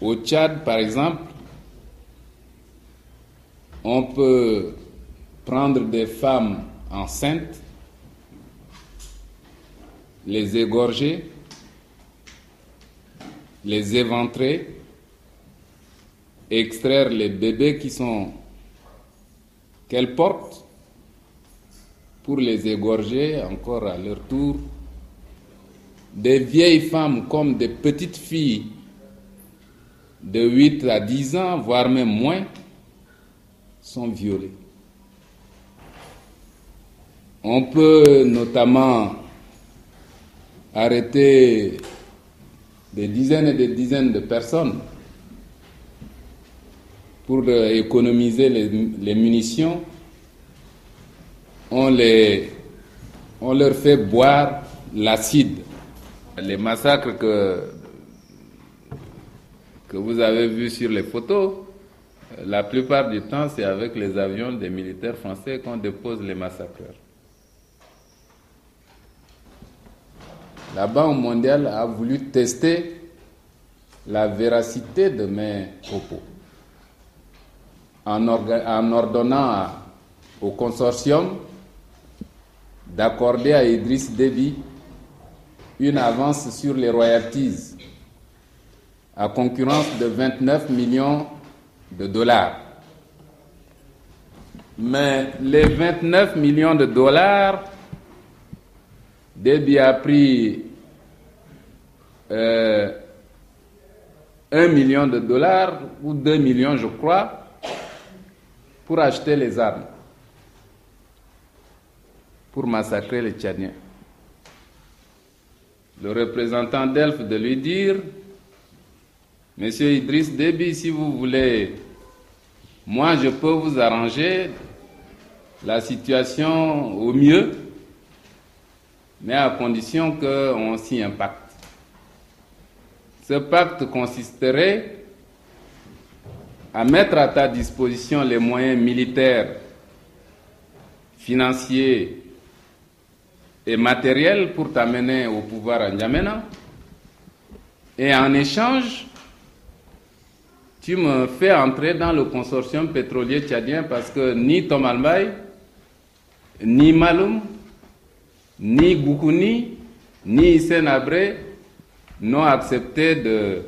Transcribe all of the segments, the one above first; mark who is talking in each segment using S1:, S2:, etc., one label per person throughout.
S1: Au Tchad, par exemple, on peut prendre des femmes enceintes, les égorger, les éventrer, extraire les bébés qu'elles portent pour les égorger encore à leur tour. Des vieilles femmes comme des petites filles de 8 à 10 ans, voire même moins, sont violées. On peut notamment arrêter des dizaines et des dizaines de personnes pour économiser les munitions. On leur fait boire l'acide. Les massacres que vous avez vus sur les photos, la plupart du temps, c'est avec les avions des militaires français qu'on dépose les massacreurs. La Banque mondiale a voulu tester la véracité de mes propos en ordonnant au consortium d'accorder à Idriss Déby une avance sur les royalties à concurrence de 29 millions de dollars. Mais les 29 millions de dollars, Déby a pris 1 million de dollars ou 2 millions, je crois, pour acheter les armes, pour massacrer les Tchadiens. Le représentant d'Elf de lui dire: Monsieur Idriss Déby, si vous voulez, moi je peux vous arranger la situation au mieux, mais à condition qu'on signe un pacte. Ce pacte consisterait à mettre à ta disposition les moyens militaires, financiers et matériels pour t'amener au pouvoir à N'Djamena, et en échange, tu me fais entrer dans le consortium pétrolier tchadien parce que ni Tom Almay, ni Maloum, ni Goukouni, ni Hissène Habré n'ont accepté de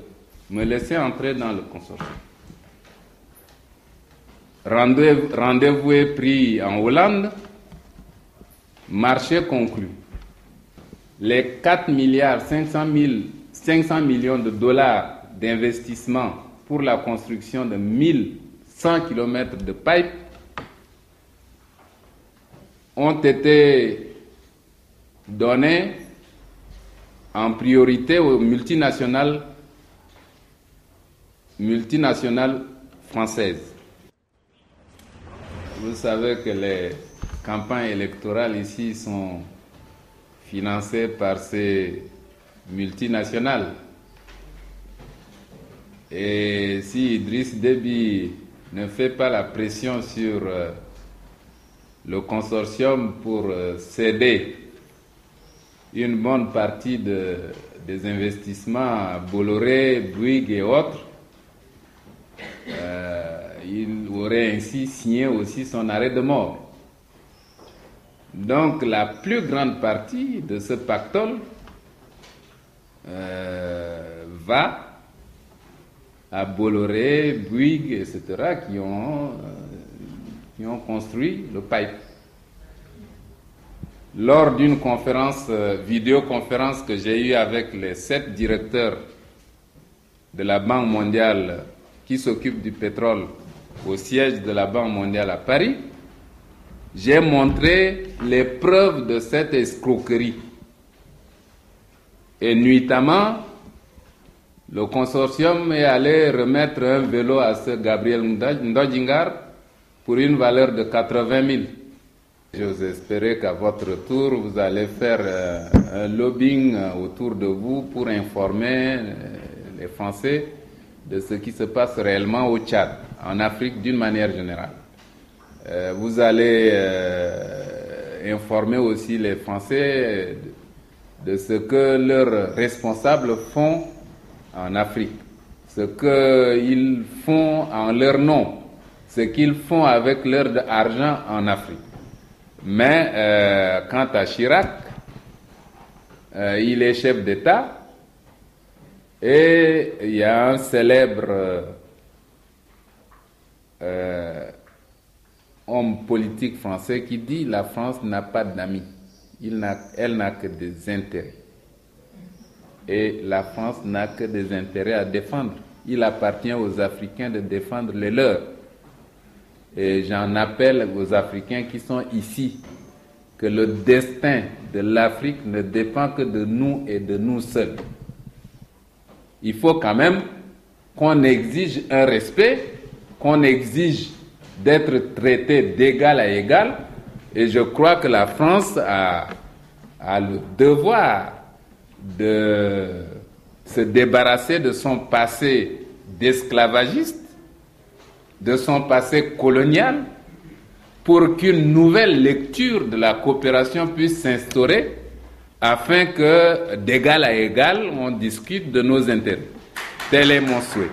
S1: me laisser entrer dans le consortium. Rendez-vous est pris en Hollande, marché conclu. Les 4 milliards 500 millions de dollars d'investissement pour la construction de 1100 km de pipe ont été donnés en priorité aux multinationales françaises. Vous savez que les campagnes électorales ici sont financées par ces multinationales. Et si Idriss Déby ne fait pas la pression sur le consortium pour céder une bonne partie des investissements à Bolloré, Bouygues et autres, il aurait ainsi signé aussi son arrêt de mort. Donc la plus grande partie de ce pactole va à Bolloré, Bouygues, etc., qui ont construit le pipe. Lors d'une vidéoconférence que j'ai eue avec les 7 directeurs de la Banque mondiale qui s'occupent du pétrole au siège de la Banque mondiale à Paris, j'ai montré les preuves de cette escroquerie. Et nuitamment, le consortium est allé remettre un vélo à ce Gabriel Ndodjingar pour une valeur de 80 000. J'ose espérer qu'à votre tour, vous allez faire un lobbying autour de vous pour informer les Français de ce qui se passe réellement au Tchad, en Afrique d'une manière générale. Vous allez informer aussi les Français de ce que leurs responsables font en Afrique. ce qu'ils font en leur nom, ce qu'ils font avec leur argent en Afrique. Mais quant à Chirac, il est chef d'État et il y a un célèbre homme politique français qui dit la France n'a pas d'amis, elle n'a que des intérêts. Et la France n'a que des intérêts à défendre. Il appartient aux Africains de défendre les leurs. Et j'en appelle aux Africains qui sont ici que le destin de l'Afrique ne dépend que de nous et de nous seuls. Il faut quand même qu'on exige un respect, qu'on exige d'être traité d'égal à égal. Et je crois que la France a le devoir de se débarrasser de son passé d'esclavagiste, de son passé colonial, pour qu'une nouvelle lecture de la coopération puisse s'instaurer afin que d'égal à égal, on discute de nos intérêts. Tel est mon souhait.